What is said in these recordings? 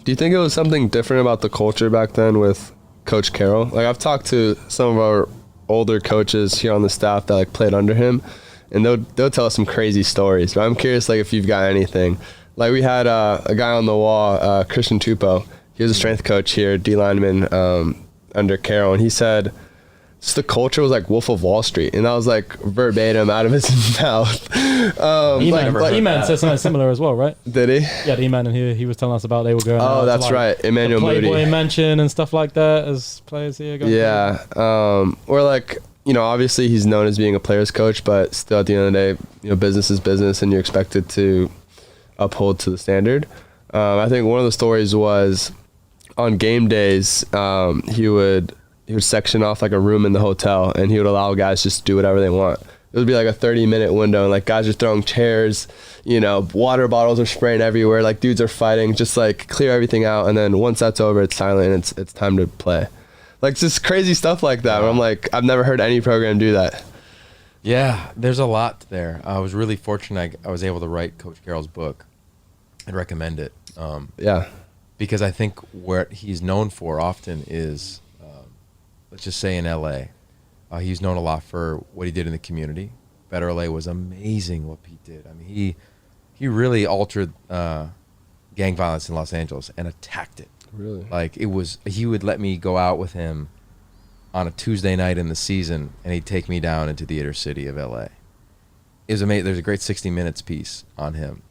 Do you think it was something different about the culture back then with Coach Carroll? Like, I've talked to some of our older coaches here on the staff that like played under him, and they'll tell us some crazy stories. But I'm curious, like, if you've got anything. Like, we had a guy on the wall, Christian Tupou. He was a strength coach here, D lineman under Carroll, and he said just the culture was like Wolf of Wall Street, and that was like verbatim out of his mouth. E-Man said something similar as well, right? Did he? Yeah, the E-Man in here, he was telling us about they were going. Oh, that's right, Emmanuel Moody, Moody. Playboy Mansion and stuff like that as players here. Yeah, or like, you know, obviously he's known as being a player's coach, but still at the end of the day, you know, business is business, and you're expected to uphold to the standard. I think one of the stories was on game days, he would section off like a room in the hotel, and he would allow guys just to do whatever they want. It would be like a 30-minute window, and like guys are throwing chairs, you know, water bottles are spraying everywhere, like dudes are fighting, just like clear everything out, and then once that's over, it's silent and it's time to play. Like just crazy stuff like that. Where I'm like, I've never heard any program do that. Yeah, there's a lot there. I was really fortunate I was able to write Coach Carroll's book and recommend it. Yeah. Because I think what he's known for often is, let's just say in LA, he's known a lot for what he did in the community. Better LA was amazing what Pete did. I mean, he really altered gang violence in Los Angeles and attacked it. Really? Like he would let me go out with him on a Tuesday night in the season, and he'd take me down into the inner city of LA. It was amazing. There's a great 60 Minutes piece on him.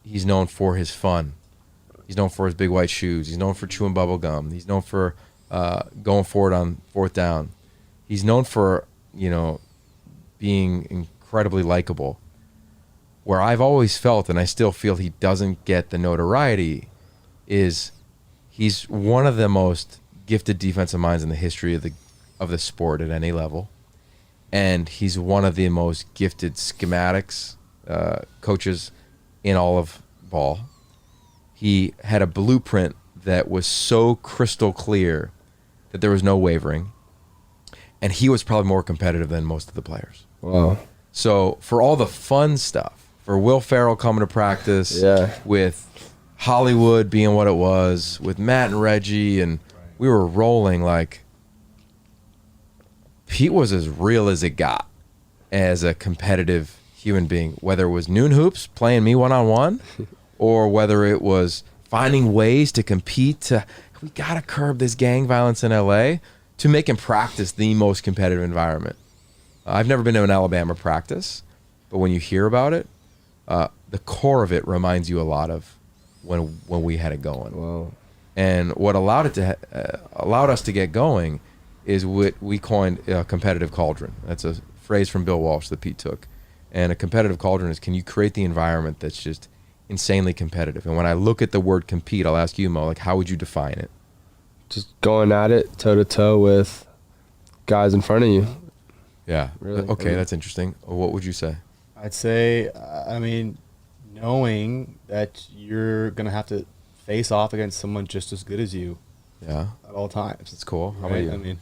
He's known for his fun. He's known for his big white shoes. He's known for chewing bubble gum. He's known for going forward on fourth down. He's known for, you know, being incredibly likable. Where I've always felt, and I still feel he doesn't get the notoriety, is he's one of the most gifted defensive minds in the history of the sport at any level. And he's one of the most gifted schematics coaches in all of ball. He had a blueprint that was so crystal clear that there was no wavering. And he was probably more competitive than most of the players. Wow. So for all the fun stuff, for Will Ferrell coming to practice, with Hollywood being what it was, with Matt and Reggie, and we were rolling, like, Pete was as real as it got as a competitive human being, whether it was noon hoops, playing me one-on-one, or whether it was finding ways to compete we got to curb this gang violence in LA, to make him practice the most competitive environment. I've never been to an Alabama practice, but when you hear about it, the core of it reminds you a lot of when we had it going. Wow. And what allowed us to get going is what we coined a competitive cauldron. That's a phrase from Bill Walsh that Pete took. And a competitive cauldron is, can you create the environment that's just insanely competitive? And when I look at the word compete, I'll ask you, Mo, like, how would you define it? Just going at it toe-to-toe with guys in front of you. Yeah. Really? Okay, that's interesting. What would you say? I'd say, I mean, knowing that you're going to have to face off against someone just as good as you at all times. That's cool. How about you? I mean,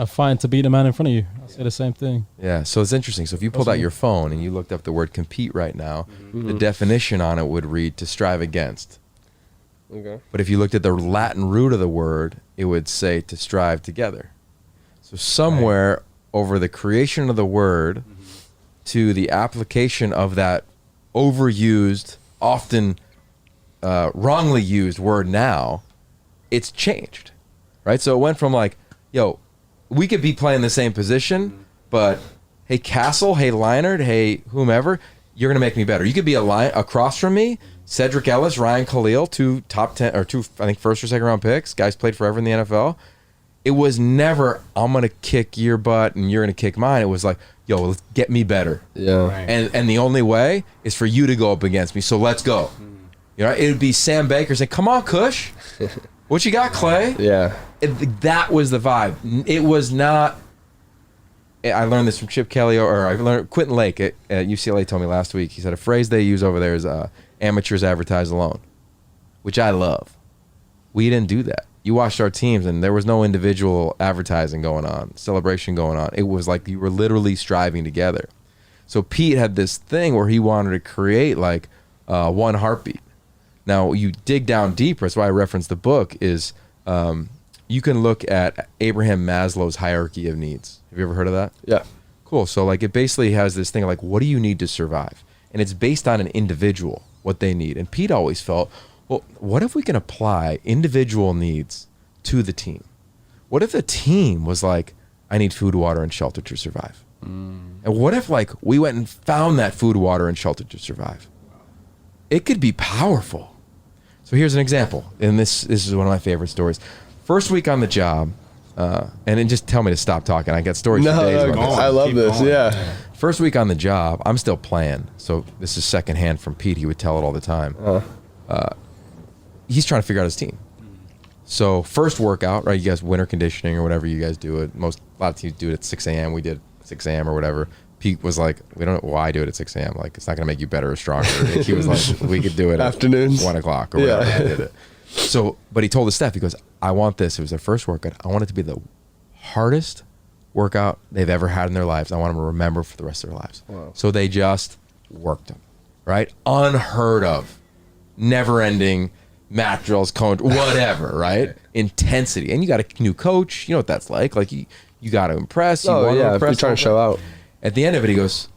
fighting to beat the man in front of you. I'll say the same thing. Yeah, so it's interesting. So if you pulled out your phone and you looked up the word compete right now, the definition on it would read to strive against. Okay. But if you looked at the Latin root of the word, it would say to strive together. So somewhere over the creation of the word to the application of that overused, often wrongly used word now, it's changed, right? So it went from like, yo, we could be playing the same position, but hey, Castle, hey, Leinart, hey, whomever, you're going to make me better. You could be across from me, Cedric Ellis, Ryan Khalil, two top 10, or two, I think, first or second round picks. Guys played forever in the NFL. It was never, I'm going to kick your butt and you're going to kick mine. It was like, yo, let's get me better. Yeah. Right. And the only way is for you to go up against me, so let's go. You know, it would be Sam Baker saying, come on, Kush. What you got, Clay? Yeah. That was the vibe. It was not. I learned this from Chip Kelly, or I learned Quentin Lake at UCLA told me last week. He said a phrase they use over there is amateurs advertise alone, which I love. We didn't do that. You watched our teams, and there was no individual advertising going on, celebration going on. It was like you were literally striving together. So Pete had this thing where he wanted to create like one heartbeat. Now, you dig down deeper, that's why I referenced the book, is you can look at Abraham Maslow's hierarchy of needs. Have you ever heard of that? Yeah. Cool. So like it basically has this thing like, what do you need to survive? And it's based on an individual, what they need. And Pete always felt, well, what if we can apply individual needs to the team? What if the team was like, I need food, water, and shelter to survive? And what if like we went and found that food, water, and shelter to survive? It could be powerful. So here's an example. And this is one of my favorite stories. First week on the job, and then just tell me to stop talking. I got stories for days. No, I love this. Going. Yeah. First week on the job, I'm still playing. So this is secondhand from Pete. He would tell it all the time. He's trying to figure out his team. So first workout, right? You guys winter conditioning or whatever you guys do it. A lot of teams do it at 6 a.m. We did 6 a.m. or whatever. Pete was like, we don't know why I do it at 6 a.m. Like, it's not going to make you better or stronger. He was like, we could do it afternoons, at 1 o'clock or whatever. I did it. So, but he told his staff, he goes, I want this. It was their first workout. I want it to be the hardest workout they've ever had in their lives. I want them to remember for the rest of their lives. Wow. So they just worked them, right? Unheard of, never ending mat drills, cone, whatever, right? Intensity. And you got a new coach. You know what that's like. Like you got to impress. You want to impress. You're trying to show out. At the end of it, he goes,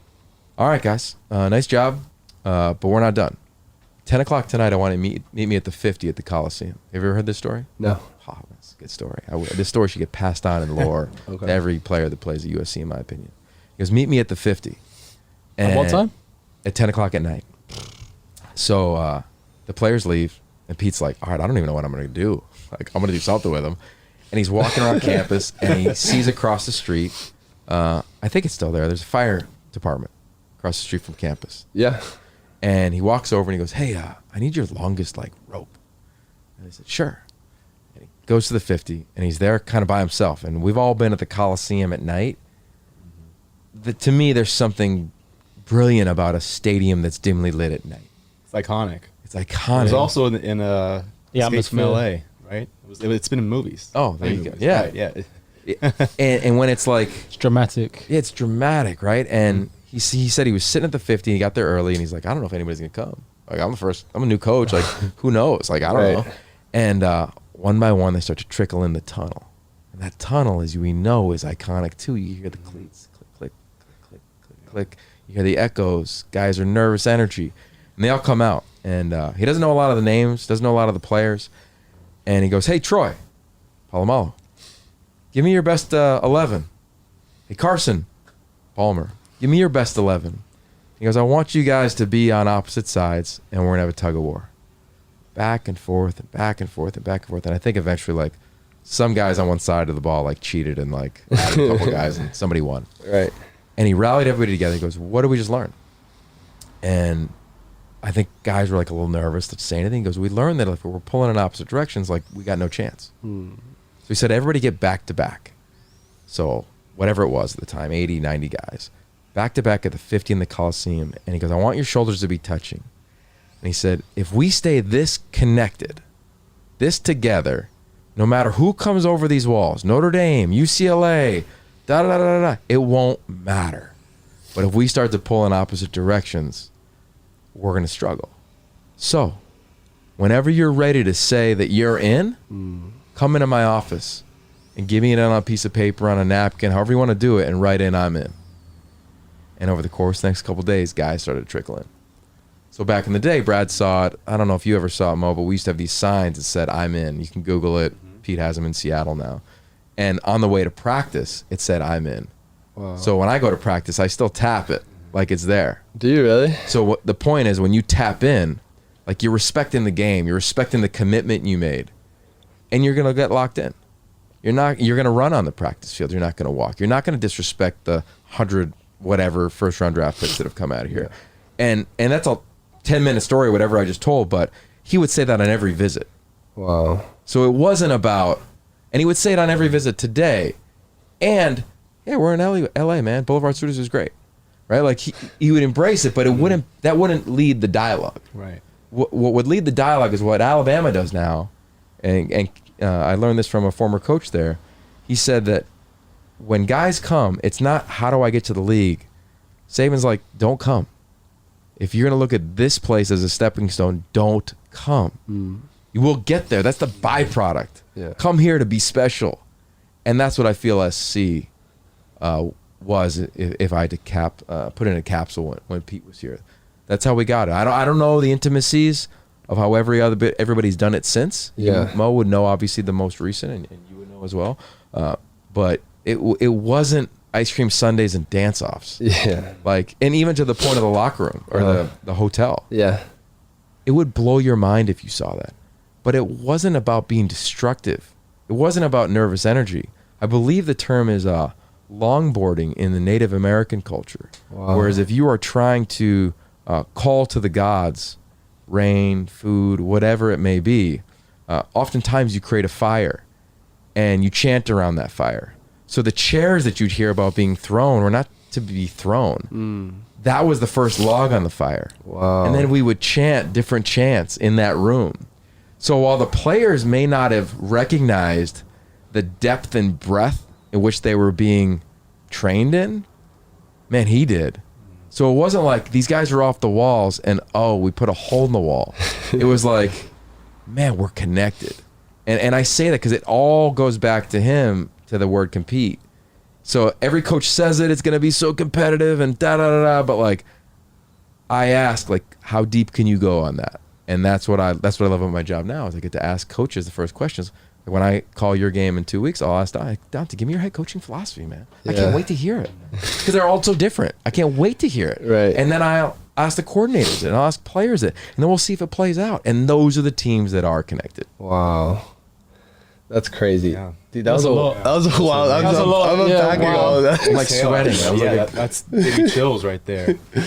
all right, guys, nice job, but we're not done. 10 o'clock tonight, I want to meet me at the 50 at the Coliseum. Have you ever heard this story? No. Oh, that's a good story. This story should get passed on in lore Okay. to every player that plays at USC, in my opinion. He goes, meet me at the 50. And At what time? At 10 o'clock at night. So the players leave, and Pete's like, all right, I don't even know what I'm going to do. Like, I'm going to do something with him. And he's walking around campus, and he sees across the street, I think it's still there, there's a fire department across the street from campus. Yeah. And he walks over and he goes, hey, I need your longest like rope. And I said, sure. And he goes to the 50 and he's there kind of by himself. And we've all been at the Coliseum at night. To me, there's something brilliant about a stadium that's dimly lit at night. It's iconic. It's iconic. It was also in Escape from atmosphere. LA, right? It's been in movies. Oh, there you go. Movies, Yeah. right, yeah. and when it's like, It's dramatic. yeah, it's dramatic, right? And he said he was sitting at the 50, he got there early, and he's like, I don't know if anybody's gonna come. Like, I'm a new coach. Like, who knows? Like, I don't know. And one by one, they start to trickle in the tunnel. And that tunnel, as we know, is iconic too. You hear the cleats, click, click, click, click, click, click. You hear the echoes. Guys are nervous energy. And they all come out. And he doesn't know a lot of the names, doesn't know a lot of the players. And he goes, hey, Troy Polamalu, give me your best 11. Hey, Carson Palmer, give me your best 11. He goes, I want you guys to be on opposite sides, and we're going to have a tug of war. Back and forth and back and forth and back and forth. And I think eventually, like, some guys on one side of the ball, like, cheated and, like, added a couple guys, and somebody won. Right. And he rallied everybody together. He goes, what did we just learn? And I think guys were, like, a little nervous to say anything. He goes, we learned that if we're pulling in opposite directions, like, we got no chance. So he said, everybody get back to back. So whatever it was at the time, 80, 90 guys. Back to back at the 50 in the Coliseum. And he goes, I want your shoulders to be touching. And he said, if we stay this connected, this together, no matter who comes over these walls, Notre Dame, UCLA, it won't matter. But if we start to pull in opposite directions, we're going to struggle. So whenever you're ready to say that you're in, come into my office and give me it on a piece of paper, on a napkin, however you want to do it, and write in, I'm in. And over the course of the next couple of days, guys started trickling. So back in the day, Brad saw it. I don't know if you ever saw it, Mo, but we used to have these signs that said, I'm in. You can Google it. Pete has them in Seattle now. And on the way to practice, it said, I'm in. Wow. So when I go to practice, I still tap it like it's there. Do you really? So the point is, when you tap in, like, you're respecting the game. You're respecting the commitment you made. And you're going to get locked in. You're going to run on the practice field. You're not going to walk. You're not going to disrespect the 100 whatever first round draft picks that have come out of here. Yeah. And that's a 10-minute story, whatever I just told, but he would say that on every visit. Wow. So it wasn't about, and he would say it on every visit today. And yeah, we're in LA, man. Boulevard Studios is great. Right? Like, he would embrace it, but that wouldn't lead the dialogue. Right. What would lead the dialogue is what Alabama does now. And I learned this from a former coach there. He said that when guys come, it's not how do I get to the league. Saban's like, don't come. if you're going to look at this place as a stepping stone, don't come. You will get there. That's the byproduct. Yeah. Come here to be special. And that's what I feel SC was, if I had to put in a capsule when Pete was here. That's how we got it. I don't know the intimacies of how everybody's done it since. Yeah. Mo would know, obviously, the most recent, and you would know as well. But it wasn't ice cream sundaes and dance-offs. Yeah. Like, and even to the point of the locker room or the hotel. Yeah. It would blow your mind if you saw that. But it wasn't about being destructive. It wasn't about nervous energy. I believe the term is longboarding in the Native American culture. Wow. Whereas if you are trying to call to the gods, rain, food, whatever it may be, oftentimes you create a fire and you chant around that fire. So the chairs that you'd hear about being thrown were not to be thrown. That was the first log on the fire. Wow. And then we would chant different chants in that room. So while the players may not have recognized the depth and breadth in which they were being trained in, man, he did. So it wasn't like these guys are off the walls and, we put a hole in the wall. It was like, man, we're connected. And I say that because it all goes back to him, to the word compete. So every coach says it's going to be so competitive and da-da-da-da, but like, I ask, like, how deep can you go on that? And that's what I love about my job now, is I get to ask coaches the first questions. Like, when I call your game in 2 weeks, I'll ask Dante, give me your head coaching philosophy, man. I can't wait to hear it. Because they're all so different. I can't wait to hear it. Right. And then I'll ask the coordinators it, and I'll ask players it. And then we'll see if it plays out. And those are the teams that are connected. Wow. That's crazy. Yeah. Dude, that was a lot. That was a while. I'm unpacking all of that. I'm like sweating. I was like, That's gave me chills right there.